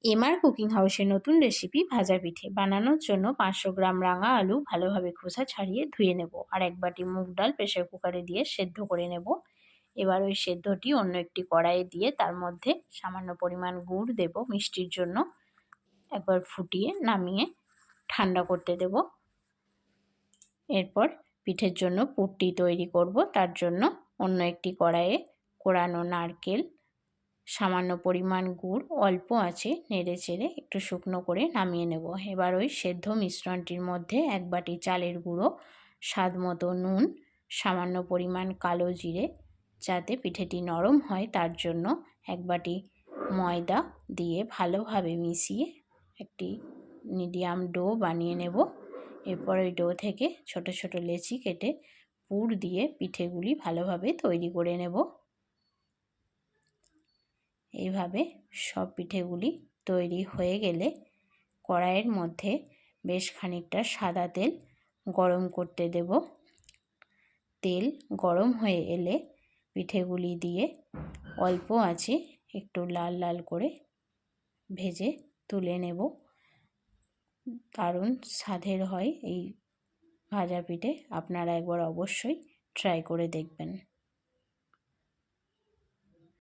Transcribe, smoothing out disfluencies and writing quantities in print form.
MR cooking হাউসের নতুন recipe ভাজা পিঠে বানানোর জন্য 500 গ্রাম রাঙা আলু ভালোভাবে খোসা ছাড়িয়ে ধুয়ে নেব আর 1 বাটি মুগ ডাল প্রেসার কুকারে দিয়ে সেদ্ধ করে নেব। এবার ওই সেদ্ধটি অন্য একটি কড়াইয়ে দিয়ে তার মধ্যে সামান্য পরিমাণ গুড় দেব মিষ্টির জন্য। একবার ফুটিয়ে নামিয়ে ঠান্ডা করতে দেব। এরপর পিঠের জন্য পুরটি তৈরি করব। তার জন্য অন্য একটি কড়াইয়ে কোড়ানো নারকেল, সামান্য পরিমাণ গুড় অল্প আছে নেড়ে চেড়ে একটু শুকনো করে নামিয়ে নেব। এবার ওই সেদ্ধ মিশ্রণটির মধ্যে 1 বাটি চালের গুঁড়ো, স্বাদ মতো নুন, সামান্য পরিমাণ কালো জিরে, যাতে পিঠেটি নরম হয় তার জন্য 1 বাটি ময়দা দিয়ে ভালোভাবে মিশিয়ে একটি মিডিয়াম ডো বানিয়ে নেব। এরপর ওই ডো থেকে ছোট ছোট লেচি কেটে পুর দিয়ে পিঠেগুলি ভালোভাবে তৈরি করে নেব। এইভাবে সব পিঠেগুলি তৈরি হয়ে গেলে কড়াইয়ের মধ্যে বেশ খানিকটা সাদা তেল গরম করতে দেব। তেল গরম হয়ে এলে পিঠেগুলি দিয়ে অল্প আঁচে একটু লাল লাল করে ভেজে তুলে নেব। দারুণ স্বাদের হয় এই ভাজা পিঠে, আপনারা একবার অবশ্যই ট্রাই করে দেখবেন।